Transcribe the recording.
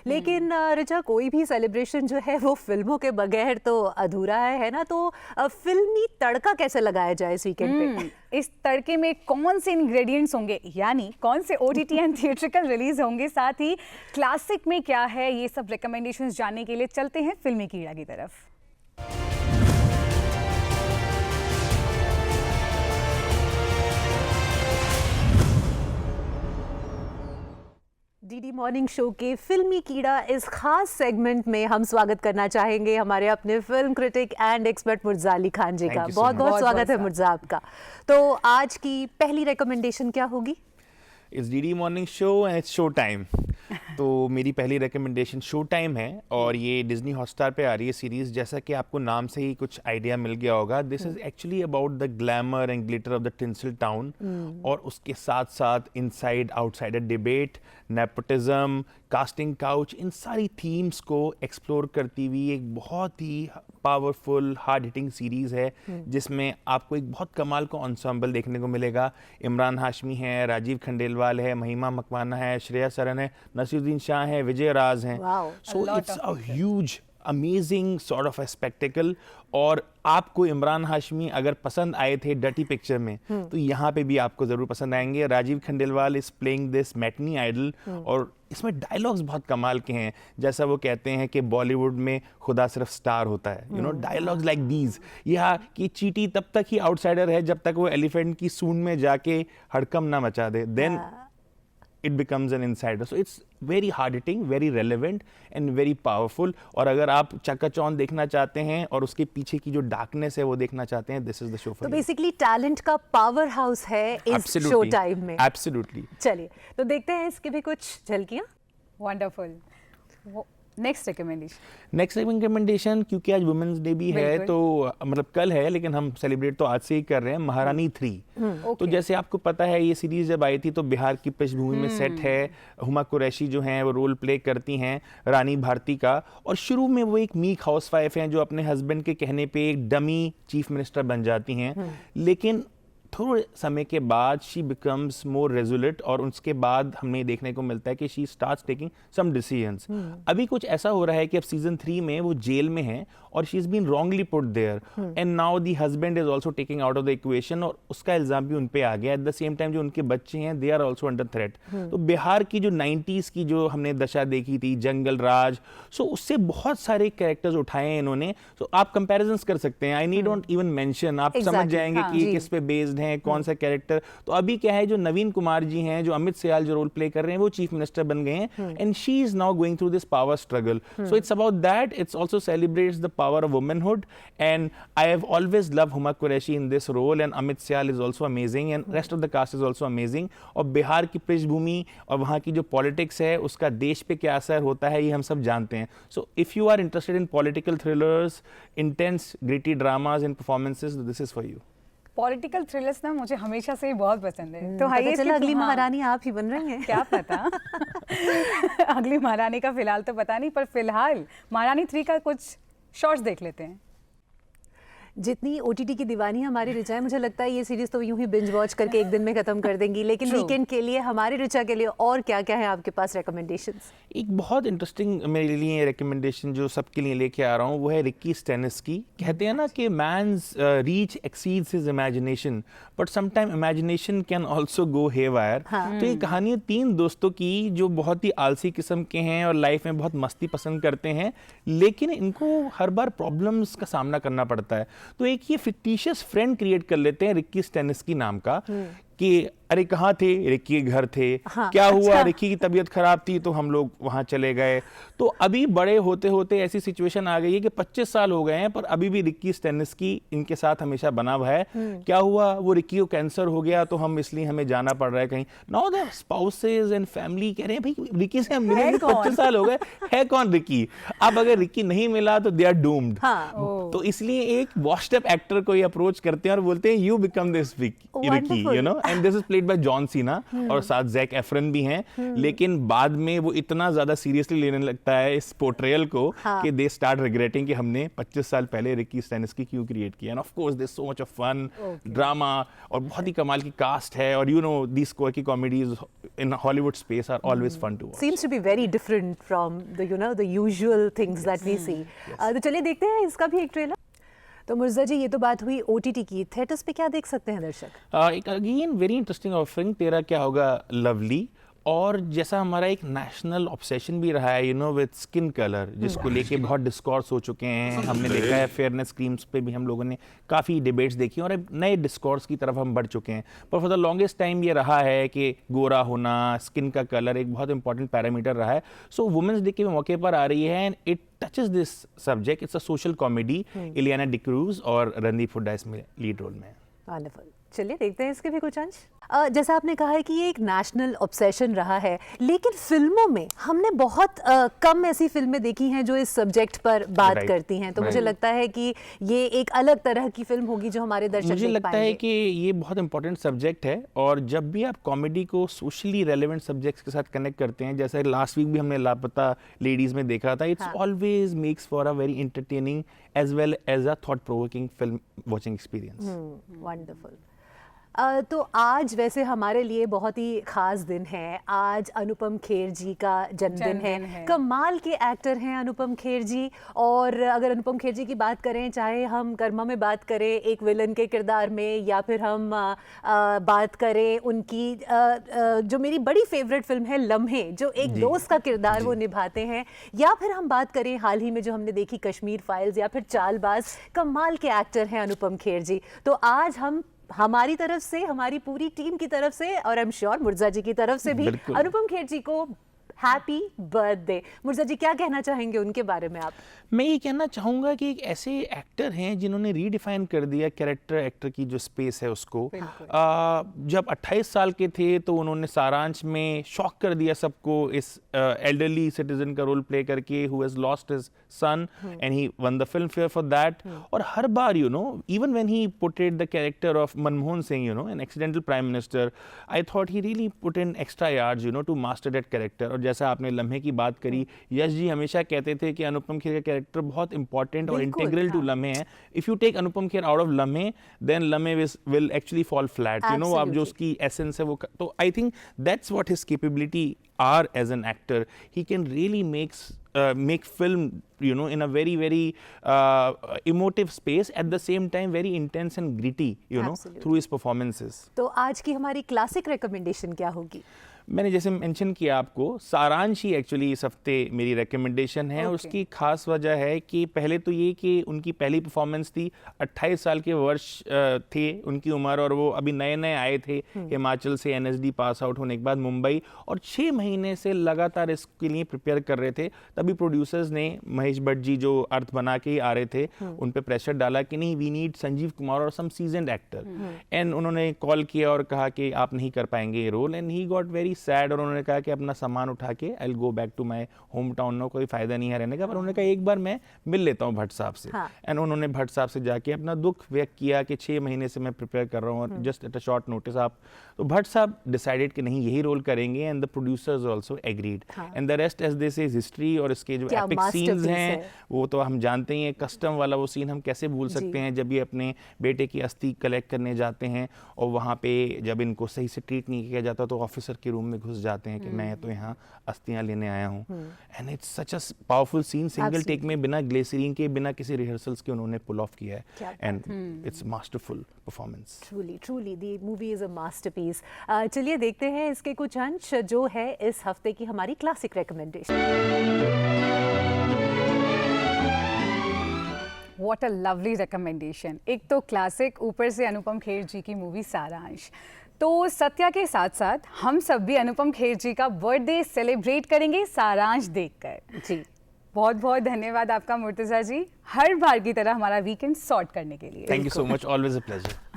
लेकिन ऋचा, कोई भी सेलिब्रेशन जो है वो फिल्मों के बगैर तो अधूरा है ना? तो फिल्मी तड़का कैसे लगाया जाए इस वीकेंड पे? इस तड़के में कौन से इंग्रेडिएंट्स होंगे, यानी कौन से ओटीटी एंड थिएट्रिकल रिलीज होंगे, साथ ही क्लासिक में क्या है, ये सब रिकमेंडेशंस जानने के लिए चलते हैं फिल्मी कीड़ा की तरफ। डीडी मॉर्निंग शो के फिल्मी कीड़ा इस खास सेगमेंट में हम स्वागत करना चाहेंगे हमारे अपने film critic and expert Mirza Ali Khan ji का। बहुत बहुत स्वागत है मुर्जा आपका। तो आज की पहली रिकमेंडेशन क्या होगी? It's DD morning show and it's show time. तो मेरी पहली रिकमेंडेशन शो टाइम है और ये डिज्नी हॉटस्टार पे आ रही है सीरीज़। जैसा कि आपको नाम से ही कुछ आइडिया मिल गया होगा, this is actually about the glamour and glitter of the tinsel town, और उसके साथ साथ inside outsider debate, nepotism, casting couch, इन सारी थीम्स को एक्सप्लोर करती हुई एक बहुत ही पावरफुल हार्ड हिटिंग सीरीज़ है, जिसमें आपको एक बहुत कमाल का एंसेंबल देखने को मिलेगा। इमरान हाशमी है, राजीव खंडेलवाल है, महिमा मकवाना है, श्रेया सरन है, नसीरुद्दीन शाह है, विजय राज हैं। So it's a huge amazing sort of a spectacled. और आपको इमरान हाशमी अगर पसंद आए थे डर्टी पिक्चर में, तो यहाँ पे भी आपको ज़रूर पसंद आएंगे। Rajeev Khandelwal is playing this matinee idol, और इसमें डायलॉग्स बहुत कमाल के हैं। जैसा वो कहते हैं कि बॉलीवुड में खुदा सिर्फ स्टार होता है, you know, dialogues like these, या कि चींटी तब तक ही आउटसाइडर है जब तक वो एलिफेंट की सूंड में जाके हड़कंप ना मचा दे, then it becomes an insider. So it's very hard hitting, very relevant and very powerful. और अगर आप चकाचौंध देखना चाहते हैं और उसके पीछे की जो डार्कनेस है वो देखना चाहते हैं, this is the show for you. तो बेसिकली टैलेंट का पावर हाउस है इस शो टाइम में। Absolutely. चलिए तो देखते हैं इसकी भी कुछ झलकियां। वंडरफुल। नेक्स्ट रिकमेंडेशन, क्योंकि आज वुमेन्स डे भी है, तो मतलब कल है लेकिन हम सेलिब्रेट तो आज से ही कर रहे हैं, महारानी 3। तो जैसे आपको पता है ये सीरीज जब आई थी तो बिहार की पृष्ठभूमि में सेट है। हुमा कुरैशी जो हैं वो रोल प्ले करती हैं रानी भारती का, और शुरू में वो एक मीक हाउसवाइफ हैं जो अपने हस्बैंड के कहने पे एक डमी चीफ मिनिस्टर बन जाती हैं, लेकिन थोड़े समय के बाद शी बिकम्स मोर रेजोल्यूट, और उसके बाद हमें देखने को मिलता है कि she starts taking some decisions. अभी कुछ ऐसा हो रहा है कि अब सीजन 3 में वो जेल में है और she is been wrongly put there, and now the husband is also taking out of the equation, और उसका इल्जाम भी उन पे आ गया। एट द सेम टाइम जो उनके बच्चे हैं they are also under threat. तो बिहार की जो 90s की जो हमने दशा देखी थी, जंगल राज, सो उससे बहुत सारे कैरेक्टर्स उठाए हैं इन्होंने। तो आप कंपैरिजंस कर सकते हैं, I need don't even mention, आप समझ जाएंगे कि किस पे बेस्ड है, कौन सा कैरेक्टर। तो अभी क्या है, जो नवीन कुमार जी हैं, जो अमित सियाल जो रोल प्ले कर रहे हैं, वो चीफ मिनिस्टर बन गए हैं, and she is now going through this power struggle. So it's about that, it's also celebrates the power of womanhood, and I have always love Huma Qureshi in this role, and Amit Sial is also amazing, and rest of the cast is also amazing. और बिहार की पृष्ठभूमि और वहाँ की जो politics है उसका देश पे क्या असर होता है ये हम सब जानते हैं। So if you are interested in political thrillers, intense gritty dramas and performances, this is for you. Political thrillers ना मुझे हमेशा से ही बहुत पसंद है। तो पता चला अगली महारानी आप ही बन रही हैं। क्या पता अगली महारानी का फिलहाल तो पता नहीं, पर फिलहाल महारानी 3 का कुछ शॉर्ट्स देख लेते हैं। जितनी ओटीटी की दीवानी हमारी ऋचा है, मुझे लगता है ये सीरीज तो यूं ही बिंज वॉच करके एक दिन में खत्म कर देंगी। लेकिन वीकेंड के लिए हमारी ऋचा के लिए और क्या क्या है आपके पास रिकमेंडेशंस? एक बहुत इंटरेस्टिंग मेरे लिए रिकमेंडेशन जो सबके लिए लेके आ रहा हूँ वो है रिकी स्टेनिस की। कहते हैं ना कि man's reach exceeds his imagination, but sometime imagination can also go haywire. तो ये कहानी है 3 दोस्तों की जो बहुत ही आलसी किस्म के हैं और लाइफ में बहुत मस्ती पसंद करते हैं, लेकिन इनको हर बार प्रॉब्लम्स का सामना करना पड़ता है। तो एक ये फिक्टिशियस फ्रेंड क्रिएट कर लेते हैं रिकी स्टेनिस्की नाम का, कि अरे कहाँ थे, रिक्की के घर थे। क्या हुआ, रिक्की की तबीयत खराब थी तो हम लोग वहाँ चले गए। तो अभी बड़े होते होते ऐसी सिचुएशन आ गई है कि 25 साल हो गए हैं पर अभी भी रिक्की स्टेनिस्की इनके साथ हमेशा बना हुआ है। क्या हुआ, वो रिक्की को कैंसर हो गया तो हम इसलिए हमें जाना पड़ रहा है कहीं। Now the spouses and family कह रहे हैं भाई रिक्की से हम मिले 25 साल हो गए, है कौन रिक्की। अब अगर रिक्की नहीं मिला तो दे आर डूम्ड। तो इसलिए एक वॉश्ड अप एक्टर को ये अप्रोच करते हैं और बोलते हैं you become this Ricky, you know, and this is played by John Cena और साथ जैक एफरन भी हैं, लेकिन बाद में वो इतना ज्यादा सीरियसली लेने लगता है इस पोर्ट्रेयल को कि दे स्टार्ट रिग्रेटिंग कि हमने 25 साल पहले रिकी स्टैनिस्की क्यों क्रिएट किया। And of course there so much of fun, drama और बहुत ही कमाल की कास्ट है, और you know these quirky comedies in Hollywood space are always fun to watch. Seems to be very different from the usual things that we see. तो चलिए देखते हैं इसका भी एक ट्रेलर। तो मुर्जा जी, ये तो बात हुई OTT की, थिएटर्स पे क्या देख सकते हैं दर्शक? एक अगेन वेरी इंटरेस्टिंग ऑफरिंग, तेरा क्या होगा लवली, और जैसा हमारा एक नेशनल ऑब्सेशन भी रहा है you know with skin colour, जिसको लेके बहुत डिस्कोर्स हो चुके हैं, हमने देखा है फेयरनेस क्रीम्स पे भी हम लोगों ने काफ़ी डिबेट्स देखी और अब नए डिस्कोर्स की तरफ हम बढ़ चुके हैं। पर फॉर द लॉन्गेस्ट टाइम ये रहा है कि गोरा होना, स्किन का कलर एक बहुत इंपॉर्टेंट पैरामीटर रहा है। सो वुमेंस डे के मौके पर आ रही है and it touches this subject. It's a social comedy, Ileana D'Cruz और रणदीप हुड्डा इसमें लीड रोल में है। वंडरफुल, चलिए देखते हैं इसके भी कुछ अंश। जैसा आपने कहा है कि ये एक नेशनल ऑब्सेशन रहा है, लेकिन फिल्मों में हमने बहुत कम ऐसी फिल्में देखी हैं जो इस सब्जेक्ट पर बात करती हैं, तो मुझे लगता है कि ये एक अलग तरह की फिल्म होगी जो हमारे दर्शक मुझे लगता है कि ये बहुत इंपॉर्टेंट सब्जेक्ट है, और जब भी आप कॉमेडी को सोशली रेलेवेंट सब्जेक्ट्स के साथ कनेक्ट करते हैं, जैसे लास्ट वीक भी हमने लापता लेडीज में देखा था, it's always makes for a very entertaining as well as a thought provoking film watching experience. Wonderful. तो आज वैसे हमारे लिए बहुत ही खास दिन है। आज अनुपम खेर जी का जन्मदिन है। कमाल के एक्टर हैं अनुपम खेर जी, और अगर अनुपम खेर जी की बात करें, चाहे हम कर्मा में बात करें एक विलन के किरदार में, या फिर हम बात करें उनकी जो मेरी बड़ी फेवरेट फिल्म है लम्हे, जो एक दोस्त का किरदार वो निभाते हैं, या फिर हम बात करें हाल ही में जो हमने देखी कश्मीर फाइल्स या फिर चालबाज, कमाल के एक्टर हैं अनुपम खेर जी। तो आज हम हमारी तरफ से, हमारी पूरी टीम की तरफ से, और आई एम श्योर मुर्जा जी की तरफ से भी अनुपम खेर जी को हैप्पी बर्थडे। मुर्जा जी, क्या कहना चाहेंगे उनके बारे में आप? मैं ये कहना चाहूँगा कि एक ऐसे एक्टर हैं जिन्होंने रीडिफाइन कर दिया कैरेक्टर एक्टर की जो स्पेस है उसको। जब 28 साल के थे तो उन्होंने सारांश में शॉक कर दिया सबको इस एल्डरली सिटीजन का रोल प्ले करके, who has lost his son, and he won the Filmfare for that. और हर बार you know even when he portrayed the character of Manmohan Singh, you know an accidental prime minister, I thought he really put in extra yards you know to master that character. और जैसा आपने लम्हे की बात करी, यश जी हमेशा कहते थे कि अनुपम खेर का कैरेक्टर बहुत इंपॉर्टेंट और इंटीग्रल टू लम्हे है। If you take Anupam Kher out of Lamhe, then Lamhe will actually fall flat, you know. आप जो उसकी एसेंस है वो, तो I think that's what his capability are as an actor. He can really make film, you know, in a very emotive space, at the same time very intense and gritty, you know, through his performances. तो आज की हमारी classic recommendation क्या होगी? मैंने जैसे mention किया आपको, सारांश ही एक्चुअली इस हफ्ते मेरी रिकमेंडेशन है। उसकी खास वजह है कि पहले तो ये कि उनकी पहली परफॉर्मेंस थी, 28 साल के वर्ष थे उनकी उम्र, और वो अभी नए नए आए थे हिमाचल से NSD पास आउट होने के बाद मुंबई, और 6 महीने से लगातार इसके लिए प्रिपेयर कर रहे थे। तभी प्रोड्यूसर्स ने, महेश भट्ट जी जो अर्थ बना के ही आ रहे थे, उन पे प्रेशर डाला कि नहीं, वी नीड संजीव कुमार और सम सीजन्ड एक्टर, एंड उन्होंने कॉल किया और कहा कि आप नहीं कर पाएंगे ये role, and he got very sad, और उन्होंने कहा कि अपना सामान उठा के I will go back to my home town, no कोई फायदा नहीं है रहने का। पर उन्होंने कहा एक बार मैं मिल लेता हूँ भट्ट साहब से, एंड उन्होंने भट्ट साहब से जाके अपना दुख व्यक्त किया कि 6 महीने से मैं प्रिपेयर कर रहा हूँ, just at a short notice आप। तो भट्ट साहब डिसाइडेड कि नहीं, यही रोल करेंगे, and the producers also agreed, and the rest as this is history. और इसके जो एपिक सीन्स हैं वो तो हम जानते ही हैं, कस्टम वाला वो सीन हम कैसे भूल सकते हैं, जब ये अपने बेटे की अस्थि कलेक्ट करने जाते हैं, और वहाँ पे जब इनको सही से ट्रीट नहीं किया जाता तो ऑफिसर के रूम में घुस जाते हैं कि मैं तो यहाँ अस्थियां लेने आया हूँ, and it's such a powerful scene, single take में, बिना ग्लिसरीन के, बिना किसी रिहर्सल्स के उन्होंने पुल ऑफ किया है, and it's masterful performance. Truly the movie is a masterpiece. चलिए देखते हैं इसके कुछ अंश जो है इस हफ्ते की हमारी classic recommendation. What a lovely recommendation. एक तो क्लासिक, ऊपर से अनुपम खेर जी की मूवी सारांश। तो सत्या के साथ साथ हम सब भी अनुपम खेर जी का बर्थडे सेलिब्रेट करेंगे सारांश देखकर। जी बहुत बहुत धन्यवाद आपका मुर्तजा जी, हर बार की तरह हमारा वीकेंड सॉर्ट करने के लिए। Thank you so much, always a pleasure.